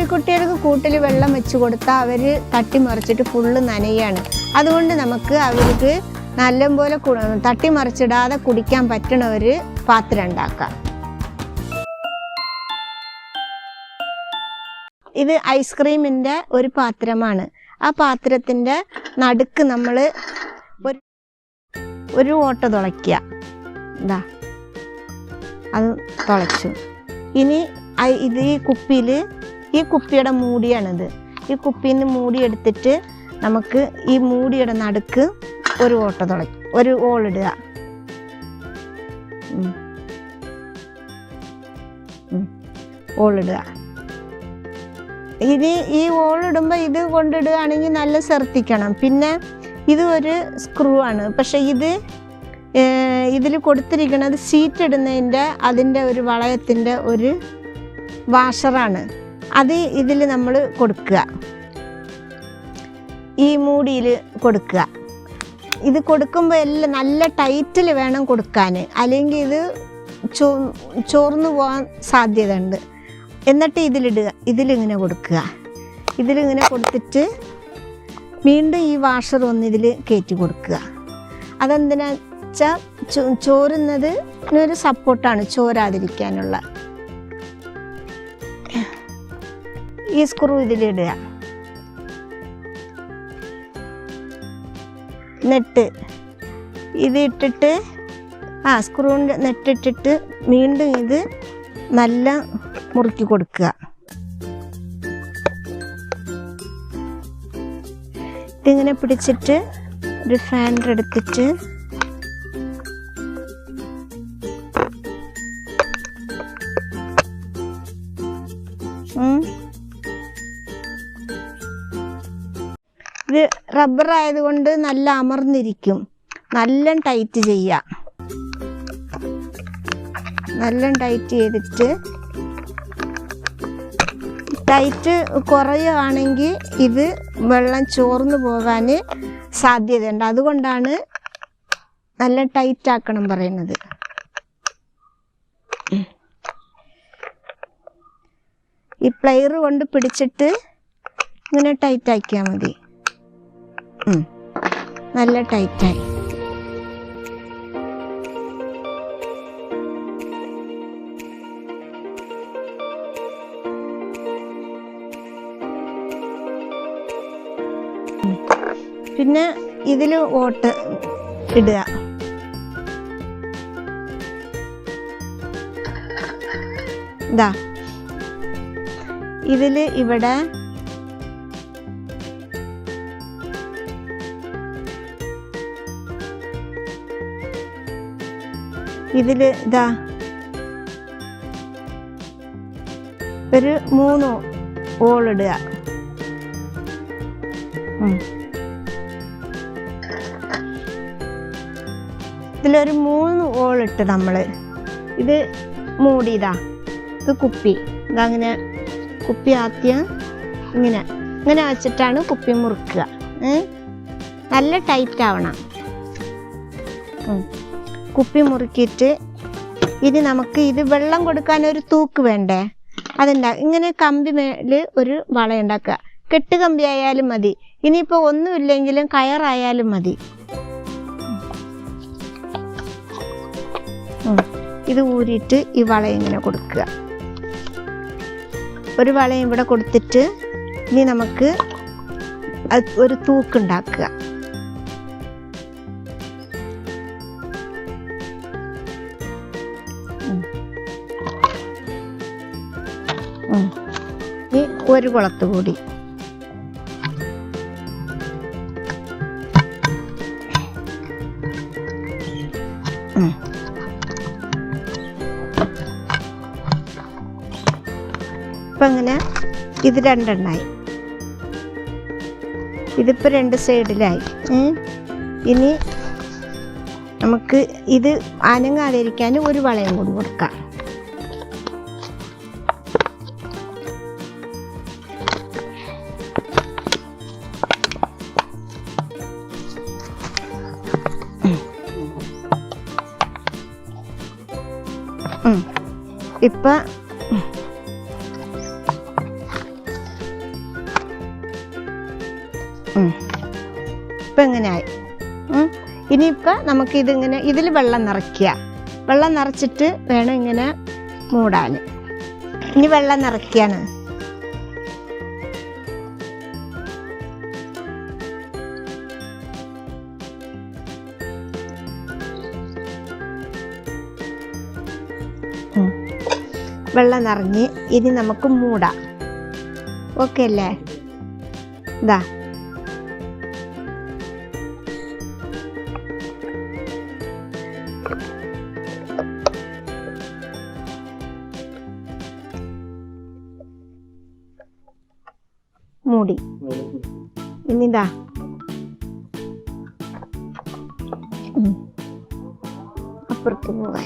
കോഴിക്കുട്ടികൾക്ക് കൂട്ടിൽ വെള്ളം വെച്ച് കൊടുത്താൽ അവർ തട്ടിമറിച്ചിട്ട് ഫുള്ള് നനയാണ്. അതുകൊണ്ട് നമുക്ക് അവർക്ക് നല്ലപോലെ തട്ടിമറിച്ചിടാതെ കുടിക്കാൻ പറ്റണ ഒരു പാത്രം ഉണ്ടാക്കാം. ഇത് ഐസ്ക്രീമിൻ്റെ ഒരു പാത്രമാണ്. ആ പാത്രത്തിൻ്റെ നടുക്ക് നമ്മൾ ഒരു ഓട്ട തുളയ്ക്കുക. ഇതാ അത് തുളച്ചു. ഇനി ഇത് ഈ കുപ്പിയുടെ മൂടിയാണിത്. ഈ കുപ്പിയിൽ നിന്ന് മൂടി എടുത്തിട്ട് നമുക്ക് ഈ മൂടിയുടെ നടുക്ക് ഒരു ഓട്ട ഒരു ഓളിടുക. ഓളിടുക. ഇനി ഈ ഓളിടുമ്പോൾ ഇത് കൊണ്ടിടുകയാണെങ്കിൽ നല്ല ശ്രദ്ധിക്കണം. പിന്നെ ഇത് ഒരു സ്ക്രൂ ആണ്. പക്ഷെ ഇതിൽ കൊടുത്തിരിക്കുന്നത് സീറ്റ് ഇടുന്നതിൻ്റെ അതിൻ്റെ ഒരു വളയത്തിൻ്റെ ഒരു വാഷറാണ്. അത് ഇതിൽ നമ്മൾ കൊടുക്കുക. ഈ മൂടിയിൽ കൊടുക്കുക. ഇത് കൊടുക്കുമ്പോൾ എല്ലാം നല്ല ടൈറ്റിൽ വേണം കൊടുക്കാൻ, അല്ലെങ്കിൽ ഇത് ചോർന്നു പോകാൻ സാധ്യതയുണ്ട്. എന്നിട്ട് ഇതിലിടുക. ഇതിലിങ്ങനെ കൊടുക്കുക. ഇതിലിങ്ങനെ കൊടുത്തിട്ട് വീണ്ടും ഈ വാഷർ ഒന്ന് ഇതിൽ കയറ്റി കൊടുക്കുക. അതെന്തിനാ വെച്ചാൽ ചോരുന്നത് ഒരു സപ്പോർട്ടാണ്, ചോരാതിരിക്കാനുള്ള. ഈ സ്ക്രൂ ഇതിലിടുക. നെട്ട് ഇത് ഇട്ടിട്ട് സ്ക്രൂവിൻ്റെ നെട്ടിട്ടിട്ട് വീണ്ടും ഇത് നല്ല മുറുക്കി കൊടുക്കുക. ഇതിങ്ങനെ പിടിച്ചിട്ട് ഒരു ഫാൻ എടുത്തിട്ട് ഇത് റബ്ബർ ആയതുകൊണ്ട് നല്ല അമർന്നിരിക്കും. നല്ല ടൈറ്റ് ചെയ്യുക. നല്ല ടൈറ്റ് ചെയ്തിട്ട് ടൈറ്റ് കുറയുകയാണെങ്കിൽ ഇത് വെള്ളം ചോർന്നു പോകാൻ സാധ്യതയുണ്ട്. അതുകൊണ്ടാണ് നല്ല ടൈറ്റ് ആക്കണം പറയുന്നത്. ഈ പ്ലെയർ കൊണ്ട് പിടിച്ചിട്ട് ഇങ്ങനെ ടൈറ്റ് ആക്കിയാൽ മതി. നല്ല ടൈറ്റായി. പിന്നെ ഇതിൽ ഓട്ട് ഇടുക. ഇതാ ഇതിൽ ഇവിടെ ഇതാ ഒരു 3 ഓളിടുക. ഇതിലൊരു 3 ഓളിട്ട് നമ്മൾ ഇത് മൂടിയതാ. ഇത് കുപ്പി ഇതങ്ങനെ കുപ്പി ആദ്യം ഇങ്ങനെ വെച്ചിട്ടാണ് കുപ്പി മുറുക്കുക. നല്ല ടൈറ്റ് ആവണം. കുപ്പി മുറുക്കിയിട്ട് ഇനി നമുക്ക് ഇത് വെള്ളം കൊടുക്കാൻ ഒരു തൂക്ക് വേണ്ടേ, ഇങ്ങനെ കമ്പി മേൽ ഒരു വളയുണ്ടാക്കുക. കെട്ടുകമ്പി ആയാലും മതി, ഇനിയിപ്പോൾ ഒന്നുമില്ലെങ്കിലും കയറായാലും മതി. ഇത് ഊരിയിട്ട് ഈ വള ഇങ്ങനെ കൊടുക്കുക. ഒരു വളയും ഇവിടെ കൊടുത്തിട്ട് ഇനി നമുക്ക് ഒരു തൂക്കുണ്ടാക്കുക. ഈ ഒരു കുളത്ത് കൂടി ഇപ്പം അങ്ങനെ ഇത് 2 എണ്ണമായി. ഇതിപ്പോൾ 2 സൈഡിലായി. ഇനി നമുക്ക് ഇത് അനങ്ങാതിരിക്കാൻ ഒരു വളയം കൂടി കൊടുക്കാം. ഇപ്പം ഇപ്പം എങ്ങനെയായി. ഇനിയിപ്പോൾ നമുക്കിതിങ്ങനെ ഇതിൽ വെള്ളം നിറയ്ക്കുക. വെള്ളം നിറച്ചിട്ട് വേണം ഇങ്ങനെ മൂടാൻ. ഇനി വെള്ളം നിറയ്ക്കുകയാണ്. വെള്ളം നിറഞ്ഞ് ഇനി നമുക്ക് മൂടാം. ഓക്കെ അല്ലേ? ഇതാ മൂടി. ഇനിതാ അപ്പുറത്ത് പോകാൻ